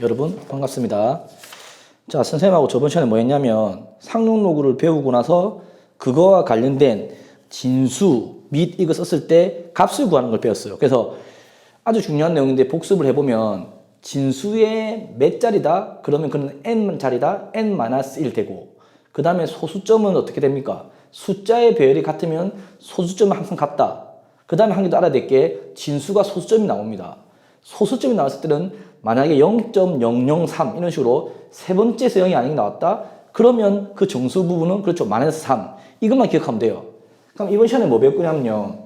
여러분 반갑습니다. 자, 선생님하고 저번 시간에 뭐 했냐면 상용로그를 배우고 나서 그거와 관련된 진수 및 이거 썼을 때 값을 구하는 걸 배웠어요. 그래서 아주 중요한 내용인데 복습을 해보면 진수의 몇 자리다? 그러면 그는 n자리다. n-1 되고 그 다음에 소수점은 어떻게 됩니까? 숫자의 배열이 같으면 소수점은 항상 같다. 그 다음에 한 개 더 알아야 될 게 진수가 소수점이 나옵니다. 소수점이 나왔을 때는 만약에 0.003 이런 식으로 세 번째에서 0이 아닌 게 나왔다? 그러면 그 정수 부분은 그렇죠. 마이너스 3. 이것만 기억하면 돼요. 그럼 이번 시간에 뭐 배울 거냐면요.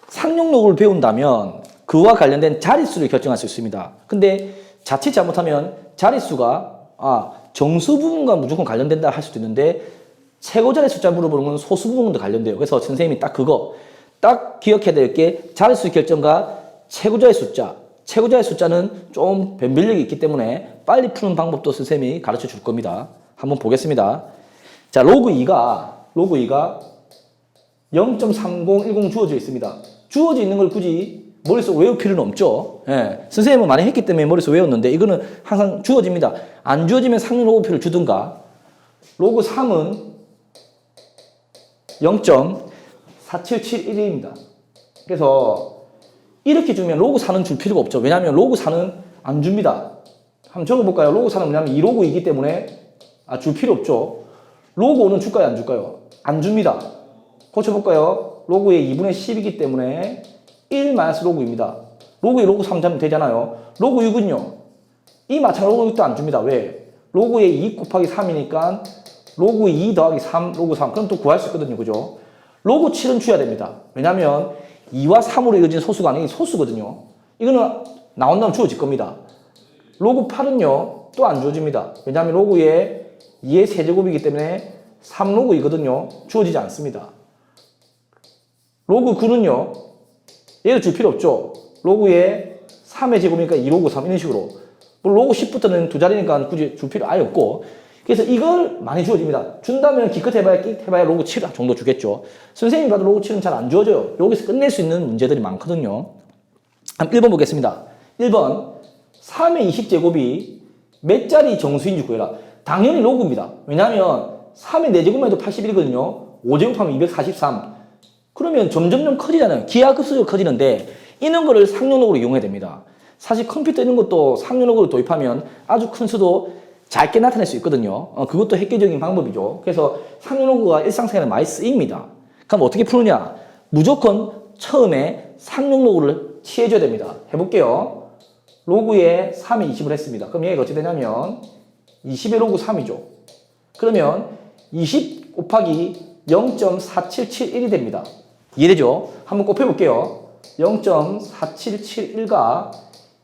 상용로그를 배운다면 그와 관련된 자릿수를 결정할 수 있습니다. 근데 자칫 잘못하면 자릿수가 정수 부분과 무조건 관련된다 할 수도 있는데 최고자리 숫자 물어보는 건 소수 부분도 관련돼요. 그래서 선생님이 딱 그거 딱 기억해야 될 게 자릿수 결정과 최고자의 숫자. 최고자의 숫자는 좀 변별력이 있기 때문에 빨리 푸는 방법도 선생님이 가르쳐 줄 겁니다. 한번 보겠습니다. 자, 로그 2가 0.3010 주어져 있습니다. 주어져 있는 걸 굳이 머릿속 외울 필요는 없죠. 예. 선생님은 많이 했기 때문에 머릿속 외웠는데 이거는 항상 주어집니다. 안 주어지면 상용 로그표를 주든가. 로그 3은 0.4771입니다. 그래서 이렇게 주면 로그 4는 줄 필요가 없죠. 왜냐하면 로그 4는 안 줍니다. 한번 적어볼까요? 로그 4는 뭐냐면 2로그이기 때문에 줄 필요 없죠. 로그 5는 줄까요? 안 줄까요? 안 줍니다. 고쳐볼까요? 로그의 2분의 10이기 때문에 1-로그입니다. 로그 2, 로그 3 잡으면 되잖아요. 로그 6은요. 이 마찬가지로 로그 6도 안 줍니다. 왜? 로그의 2 곱하기 3이니까 로그 2 더하기 3, 로그 3. 그럼 또 구할 수 있거든요. 그죠? 로그 7은 줘야 됩니다. 왜냐면 2와 3으로 이어진 소수가 아닌 소수거든요. 이거는 나온다면 주어질 겁니다. 로그 8은요. 또 안 주어집니다. 왜냐하면 로그의 2의 세제곱이기 때문에 3로그이거든요. 주어지지 않습니다. 로그 9는요. 얘도 줄 필요 없죠. 로그의 3의 제곱이니까 2로그 3 이런 식으로. 로그 10부터는 두 자리니까 굳이 줄 필요 아예 없고. 그래서 이걸 많이 주어집니다. 준다면 기껏 해봐야 로그 7 정도 주겠죠. 선생님이 봐도 로그 7은 잘 안 주어져요. 여기서 끝낼 수 있는 문제들이 많거든요. 한번 1번 보겠습니다. 1번 3의 20제곱이 몇 자리 정수인지 구해라. 당연히 로그입니다. 왜냐하면 3의 4제곱만 해도 81이거든요. 5제곱하면 243. 그러면 점점점 커지잖아요. 기하급수적으로 커지는데 이런 거를 상용로그로 이용해야 됩니다. 사실 컴퓨터 이런 것도 상용로그로 도입하면 아주 큰 수도 짧게 나타낼 수 있거든요. 그것도 획기적인 방법이죠. 그래서 상용로그가 일상생활에 많이 쓰입니다. 그럼 어떻게 푸느냐? 무조건 처음에 상용로그를 취해줘야 됩니다. 해볼게요. 로그에 3에 20을 했습니다. 그럼 얘가 어떻게 되냐면 20의 로그 3이죠. 그러면 20 곱하기 0.4771이 됩니다. 이해되죠? 한번 곱해볼게요. 0.4771과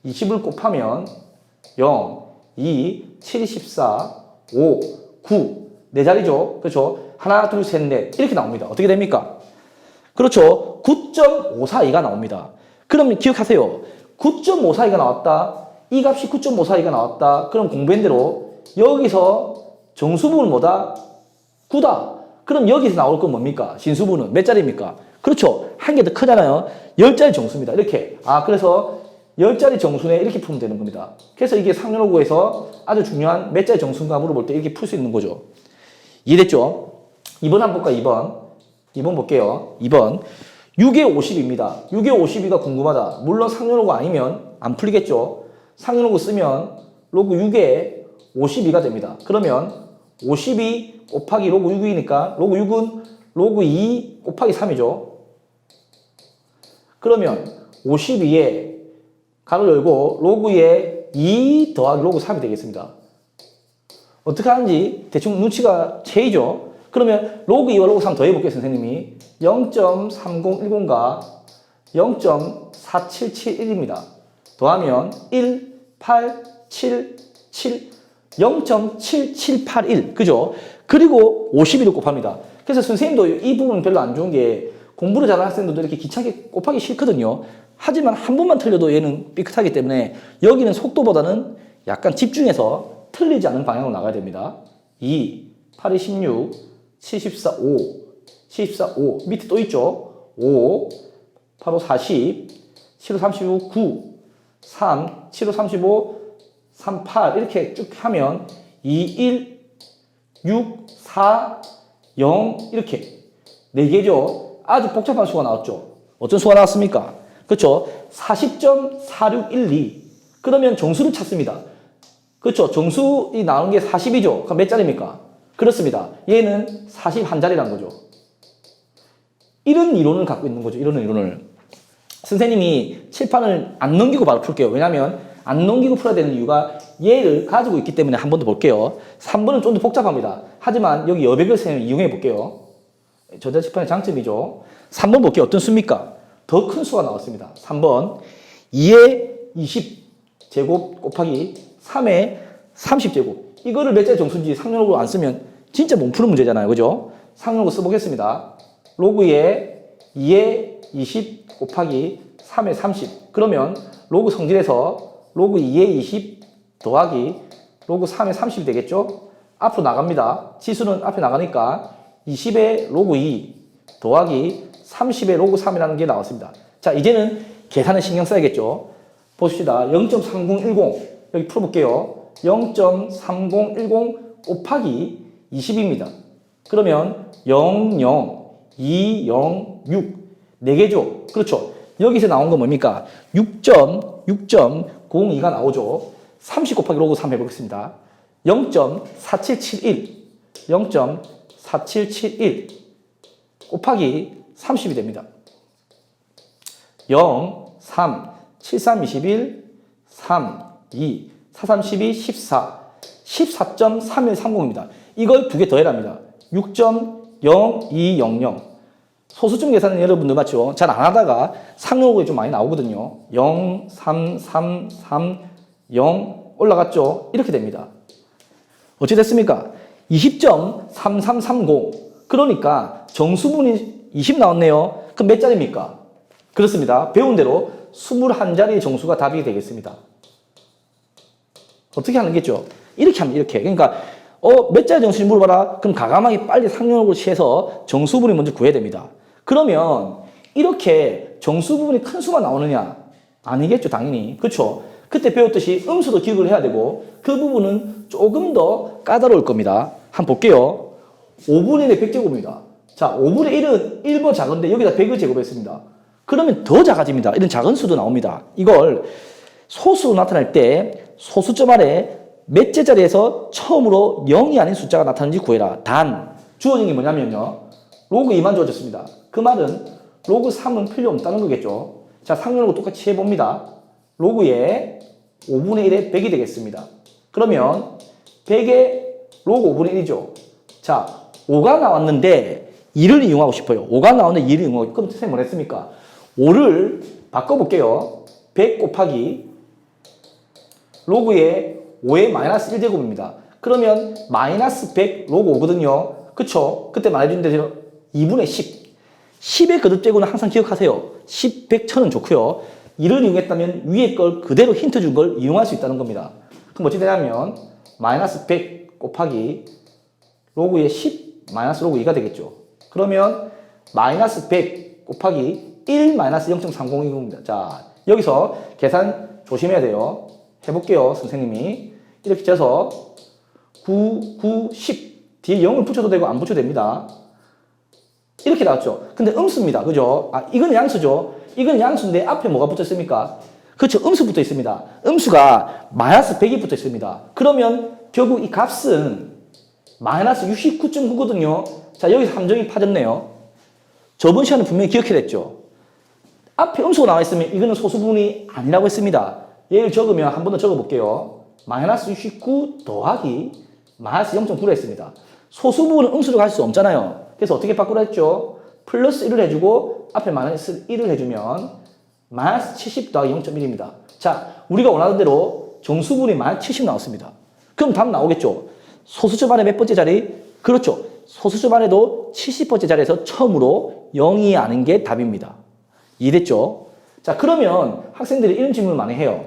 20을 곱하면 0, 2, 7, 14, 5, 9. 네 자리죠? 그렇죠? 하나, 둘, 셋, 넷. 이렇게 나옵니다. 어떻게 됩니까? 그렇죠? 9.542가 나옵니다. 그럼 기억하세요. 9.542가 나왔다. 이 값이 9.542가 나왔다. 그럼 공부한 대로 여기서 정수부는 뭐다? 9다. 그럼 여기서 나올 건 뭡니까? 진수부는 몇 자리입니까? 그렇죠. 한 개 더 크잖아요. 10자리 정수입니다. 이렇게. 그래서 10자리 정수네 이렇게 풀면 되는 겁니다. 그래서 이게 상용로그에서 아주 중요한 몇 자리 정수인가 물어볼 때 이렇게 풀 수 있는 거죠. 이해됐죠? 2번 한번 볼까요? 2번 볼게요. 2번. 6의 50입니다. 6의 52가 궁금하다. 물론 상용로그 아니면 안 풀리겠죠. 상용로그 쓰면 로그 6의 52가 됩니다. 그러면 52 곱하기 로그 6이니까 로그 6은 로그 2 곱하기 3이죠. 그러면 52에 가로 열고 로그에 2 더하기 로그 3이 되겠습니다. 어떻게 하는지 대충 눈치가 채이죠. 그러면 로그 2와 로그 3 더해볼게요. 선생님이 0.3010과 0.4771입니다. 더하면 1, 8, 7, 7, 0.7781 그죠? 그리고 51을 곱합니다. 그래서 선생님도 이 부분은 별로 안 좋은 게 공부를 잘하는 학생들도 이렇게 귀찮게 곱하기 싫거든요. 하지만 한 번만 틀려도 얘는 삐끗하기 때문에 여기는 속도보다는 약간 집중해서 틀리지 않은 방향으로 나가야 됩니다. 2, 8이 16, 74, 5, 74, 5 밑에 또 있죠. 5, 8, 5, 40, 7, 5, 35, 9 3, 7, 5, 35, 3, 8 이렇게 쭉 하면 2, 1, 6, 4, 0 이렇게 4개죠. 아주 복잡한 수가 나왔죠. 어떤 수가 나왔습니까? 그렇죠. 40.4612 그러면 정수를 찾습니다. 그렇죠. 정수이 나오는 게 40이죠. 그럼 몇 자리입니까? 그렇습니다. 얘는 41자리라는 거죠. 이런 이론을 갖고 있는 거죠. 이런 이론을. 선생님이 칠판을 안 넘기고 바로 풀게요. 왜냐하면 안 넘기고 풀어야 되는 이유가 얘를 가지고 있기 때문에 한 번 더 볼게요. 3번은 좀 더 복잡합니다. 하지만 여기 여백을 선생님 이용해 볼게요. 전자칠판의 장점이죠. 3번 볼게요. 어떤 수입니까? 더 큰 수가 나왔습니다. 3번 2의 20제곱 곱하기 3의 30제곱 이거를 몇 자리 정수인지 상용으로 안 쓰면 진짜 못 푸는 문제잖아요. 그죠? 상용으로 써보겠습니다. 로그의 2의 20 곱하기 3의 30 그러면 로그 성질에서 로그 2의 20 더하기 로그 3의 30이 되겠죠? 앞으로 나갑니다. 치수는 앞에 나가니까 20의 로그 2 더하기 30의 로그 3이라는 게 나왔습니다. 자, 이제는 계산에 신경 써야겠죠? 봅시다. 0.3010 여기 풀어볼게요. 0.3010 곱하기 20입니다. 그러면 00206 4개죠? 그렇죠? 여기서 나온 건 뭡니까? 6.02가 나오죠? 30 곱하기 로그 3 해보겠습니다. 0.4771 0.4771 곱하기 30이 됩니다. 0, 3, 7, 3, 21, 3, 2, 4, 3, 12, 14, 14.3130입니다. 이걸 두 개 더해랍니다. 6.0200. 소수점 계산은 여러분들 맞죠? 잘 안 하다가 상용어가 좀 많이 나오거든요. 0, 3, 3, 3, 0 올라갔죠? 이렇게 됩니다. 어찌 됐습니까? 20.3330. 그러니까 정수분이 20 나왔네요. 그럼 몇 자리입니까? 그렇습니다. 배운 대로 21자리의 정수가 답이 되겠습니다. 어떻게 하는 게죠? 이렇게 하면 이렇게. 그러니까 몇 자리 정수인지 물어봐라. 그럼 과감하게 빨리 상용으로 취해서 정수분이 먼저 구해야 됩니다. 그러면 이렇게 정수부분이 큰 수가 나오느냐? 아니겠죠, 당연히. 그렇죠? 그때 배웠듯이 음수도 기억을 해야 되고 그 부분은 조금 더 까다로울 겁니다. 한번 볼게요. 5분의 1의 100제곱입니다. 자, 5분의 1은 1번 작은데 여기다 100을 제곱했습니다. 그러면 더 작아집니다. 이런 작은 수도 나옵니다. 이걸 소수로 나타낼 때 소수점 아래 몇째 자리에서 처음으로 0이 아닌 숫자가 나타나는지 구해라. 단, 주어진 게 뭐냐면요. 로그 2만 주어졌습니다. 그 말은 로그 3은 필요 없다는 거겠죠. 자, 상용으로 똑같이 해봅니다. 로그의 5분의 1의 100이 되겠습니다. 그러면 100의 로그 5분의 1이죠. 자, 5가 나왔는데 2를 이용하고 싶어요. 5가 나왔는데 2를 이용하고 싶어요. 그럼 선생님 뭐 했습니까? 5를 바꿔볼게요. 100 곱하기 로그의 5의 마이너스 1제곱입니다. 그러면 마이너스 100 로그 5거든요. 그쵸? 그때 말해준 대로 2분의 10. 10의 거듭제곱은 항상 기억하세요. 10, 100, 1000은 좋고요. 이를 이용했다면 위에 걸 그대로 힌트 준 걸 이용할 수 있다는 겁니다. 그럼 어찌 되냐면 마이너스 100 곱하기 로그의 10 마이너스 로그 2가 되겠죠. 그러면 마이너스 100 곱하기 1 마이너스 0.302입니다. 자, 여기서 계산 조심해야 돼요. 해볼게요, 선생님이. 이렇게 쳐서 9, 9, 10 뒤에 0을 붙여도 되고 안 붙여도 됩니다. 이렇게 나왔죠. 근데 음수입니다. 그죠? 아, 이건 양수죠. 이건 양수인데 앞에 뭐가 붙어 있습니까? 그렇죠. 음수 붙어 있습니다. 음수가 마이너스 100이 붙어 있습니다. 그러면 결국 이 값은 마이너스 69.9거든요. 자, 여기서 함정이 파졌네요. 저번 시간에 분명히 기억해야 됐죠. 앞에 음수가 나와 있으면 이거는 소수분이 아니라고 했습니다. 얘를 적으면 한 번 더 적어볼게요. 마이너스 69 더하기 마이너스 0.9로 했습니다. 소수분은 음수로 갈 수 없잖아요. 그래서 어떻게 바꾸라 했죠? 플러스 1을 해주고 앞에 마이너스 1을 해주면 마이너스 70 더하기 0.1입니다. 자, 우리가 원하는 대로 정수분이 마이너스 70 나왔습니다. 그럼 답 나오겠죠? 소수점 안에 몇 번째 자리? 그렇죠. 소수점 안에도 70번째 자리에서 처음으로 0이 아닌 게 답입니다. 이해됐죠? 자, 그러면 학생들이 이런 질문을 많이 해요.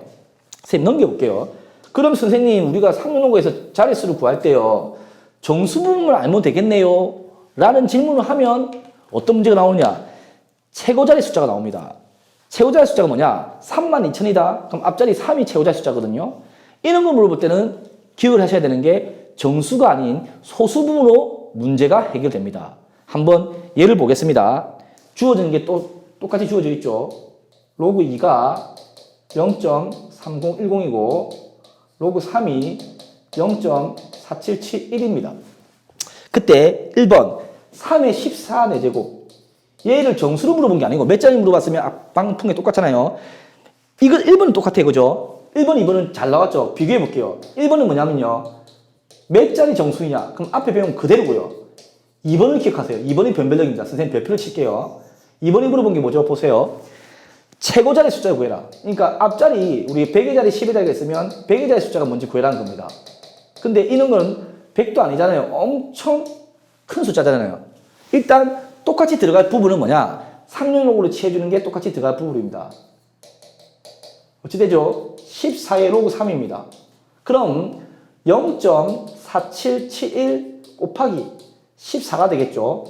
선생님 넘겨볼게요. 그럼 선생님 우리가 상용어에서 자릿수를 구할 때요. 정수분을 알면 되겠네요. 라는 질문을 하면 어떤 문제가 나오느냐? 최고 자리 숫자가 나옵니다. 최고자리 숫자가 뭐냐? 32,000이다. 그럼 앞자리 3이 최고자리 숫자거든요. 이런 거 물어볼 때는 기억을 하셔야 되는 게 정수가 아닌 소수 부분으로 문제가 해결됩니다. 한번 예를 보겠습니다. 주어지는 게 똑같이 주어져 있죠. 로그 2가 0.3010이고 로그 3이 0.4771입니다. 그때 1번 3의 14내제곱 얘를 정수로 물어본 게 아니고 몇 자리 물어봤으면 방통에 똑같잖아요. 이거 1번은 똑같아요. 그죠? 1번, 2번은 잘 나왔죠? 비교해 볼게요. 1번은 뭐냐면요. 몇 자리 정수이냐? 그럼 앞에 배우면 그대로고요. 2번을 기억하세요. 2번이 변별력입니다. 선생님 별표를 칠게요. 2번이 물어본 게 뭐죠? 보세요. 최고자리 숫자를 구해라. 그러니까 앞자리 우리 100의 자리, 10의 자리가 있으면 100의 자리 숫자가 뭔지 구해라는 겁니다. 근데 이런 건 100도 아니잖아요. 엄청 큰 숫자잖아요. 일단 똑같이 들어갈 부분은 뭐냐? 3년로그로 취해주는 게 똑같이 들어갈 부분입니다. 어찌 되죠? 14의 로그 3입니다. 그럼 0.4771 곱하기 14가 되겠죠?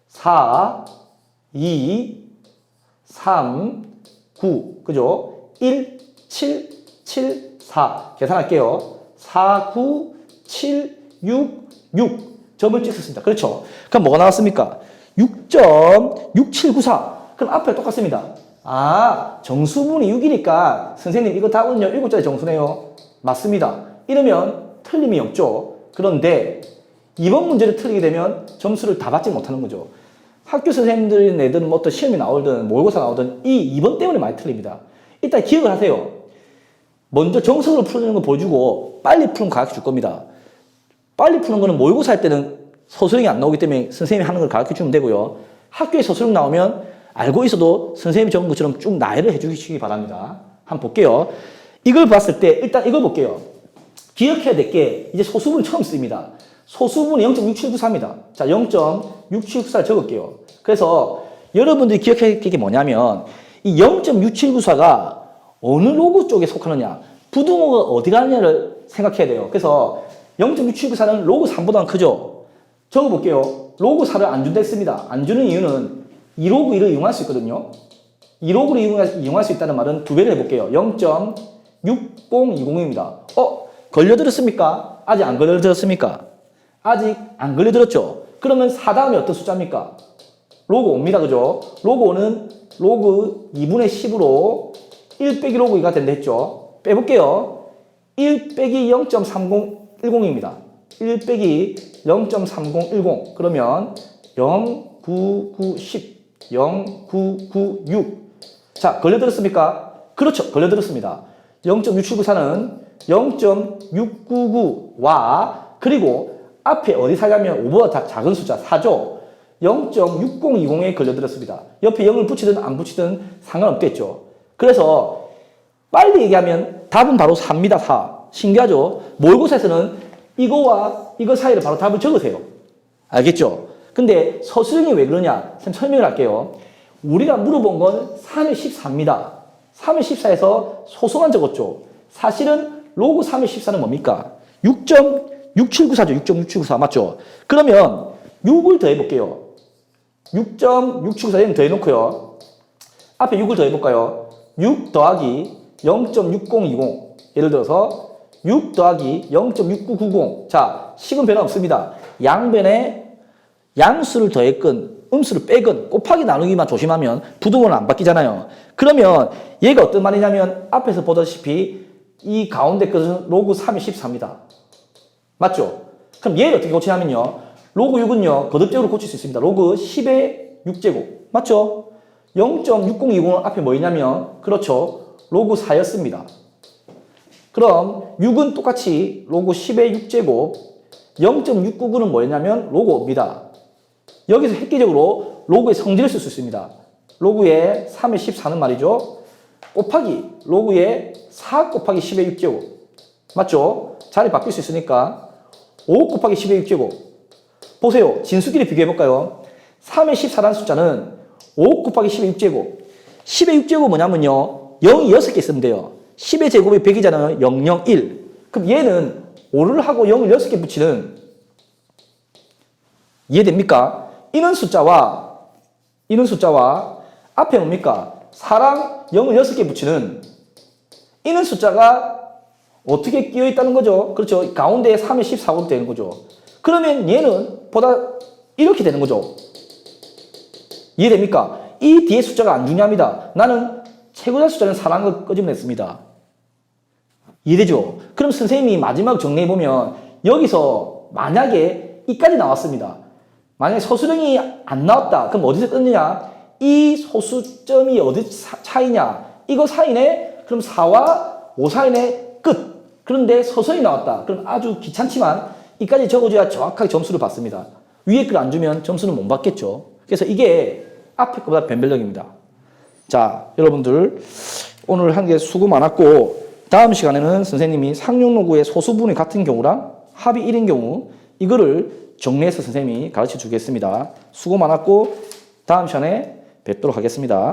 4, 2, 3, 9, 그죠? 1, 7, 7, 4. 계산할게요. 4, 9, 7, 6, 6. 점을 찍었습니다. 그렇죠? 그럼 뭐가 나왔습니까? 6.6794. 그럼 앞에 똑같습니다. 아, 정수분이 6이니까 선생님 이거 답은요 7자리 정수네요. 맞습니다. 이러면 틀림이 없죠. 그런데 이번 문제를 틀리게 되면 점수를 다 받지 못하는 거죠. 학교 선생님들 내든 뭐 어떤 시험이 나오든 모의고사 나오든 이 2번 때문에 많이 틀립니다. 일단 기억을 하세요. 먼저 정석으로 푸는 거 보여주고 빨리 푸는 거 가르쳐 줄 겁니다. 빨리 푸는 거는 모의고사 할 때는 서술형이 안 나오기 때문에 선생님이 하는 걸 가르쳐 주면 되고요. 학교에 서술형 나오면 알고 있어도 선생님이 적은 것처럼 쭉 나열을 해 주시기 바랍니다. 한번 볼게요. 이걸 봤을 때 일단 이걸 볼게요. 기억해야 될 게 이제 소수분 처음 씁니다. 소수분이 0.6794입니다. 자, 0.6794를 적을게요. 그래서 여러분들이 기억해야 될 게 뭐냐면 이 0.6794가 어느 로그 쪽에 속하느냐, 부등호가 어디 가느냐를 생각해야 돼요. 그래서 0.6794는 로그 3보다는 크죠. 적어볼게요. 로그 4를 안 준다 했습니다. 안 주는 이유는 2로그 1을 이용할 수 있거든요. 2로그를 이용할 수 있다는 말은 두 배를 해볼게요. 0.6020입니다. 걸려들었습니까? 아직 안 걸려들었습니까? 아직 안 걸려들었죠. 그러면 4 다음에 어떤 숫자입니까? 로그 5입니다. 그죠? 로그 5는 로그 2분의 10으로 1 빼기 로그 2가 된다 했죠. 빼볼게요. 1 빼기 0.3010입니다. 1 빼기 0.3010 그러면 0, 9, 9, 10 0, 9, 9, 6 자, 걸려들었습니까? 그렇죠. 걸려들었습니다. 0.6794는 0.699와 그리고 앞에 어디 살려면 5보다 다 작은 숫자 4죠. 0.6020에 걸려들었습니다. 옆에 0을 붙이든 안 붙이든 상관없겠죠. 그래서 빨리 얘기하면 답은 바로 4입니다. 4. 신기하죠? 모의고사에서는 이거와 이거 사이를 바로 답을 적으세요. 알겠죠? 근데 서술형이 왜 그러냐? 설명을 할게요. 우리가 물어본 건 3의 14입니다. 3의 14에서 소수만 적었죠. 사실은 로그 3의 14는 뭡니까? 6.6794죠. 6.6794 맞죠? 그러면 6을 더해볼게요. 6.6794는 더해놓고요. 앞에 6을 더해볼까요? 6 더하기 0.6020 예를 들어서 6 더하기 0.6990 자, 식은 변화 없습니다. 양변에 양수를 더했건 음수를 빼건 곱하기 나누기만 조심하면 부등호는 안 바뀌잖아요. 그러면 얘가 어떤 말이냐면 앞에서 보다시피 이 가운데 것은 로그 3이 14입니다. 맞죠? 그럼 얘를 어떻게 고치냐면요. 로그 6은요. 거듭적으로 고칠 수 있습니다. 로그 10의 6제곱. 맞죠? 0.6020은 앞에 뭐 있냐면 그렇죠. 로그 4였습니다. 그럼 6은 똑같이 로그 10의 6제곱 0.699는 뭐였냐면 로그 5입니다. 여기서 획기적으로 로그의 성질을 쓸 수 있습니다. 로그의 3의 14는 말이죠. 곱하기 로그의 4 곱하기 10의 6제곱. 맞죠? 자리 바뀔 수 있으니까 5 곱하기 10의 6제곱. 보세요. 진수끼리 비교해볼까요? 3의 14라는 숫자는 5 곱하기 10의 6제곱. 10의 6제곱 뭐냐면요. 0이 6개 있으면 돼요. 10의 제곱이 100이잖아요. 0, 0, 1. 그럼 얘는 5를 하고 0을 6개 붙이는 이해됩니까? 이는 숫자와 앞에 뭡니까? 4랑 0을 6개 붙이는 이는 숫자가 어떻게 끼어 있다는 거죠? 그렇죠. 가운데에 3에 14로 되는 거죠. 그러면 얘는 보다 이렇게 되는 거죠. 이해됩니까? 이 뒤에 숫자가 안 중요합니다. 나는 최고자 숫자는 4라는 걸 끄집어냈습니다. 이해되죠? 그럼 선생님이 마지막 정리해보면 여기서 만약에 이까지 나왔습니다. 만약에 소수령이 안 나왔다. 그럼 어디서 끊느냐? 이 소수점이 어디 차이냐? 이거 사이네? 그럼 4와 5 사이네? 끝. 그런데 서서히 나왔다. 그럼 아주 귀찮지만 이까지 적어줘야 정확하게 점수를 받습니다. 위에 걸 안 주면 점수는 못 받겠죠. 그래서 이게 앞에 것보다 변별력입니다. 자, 여러분들 오늘 한 게 수고 많았고 다음 시간에는 선생님이 상용로구의 소수분이 같은 경우랑 합이 1인 경우 이거를 정리해서 선생님이 가르쳐 주겠습니다. 수고 많았고 다음 시간에 뵙도록 하겠습니다.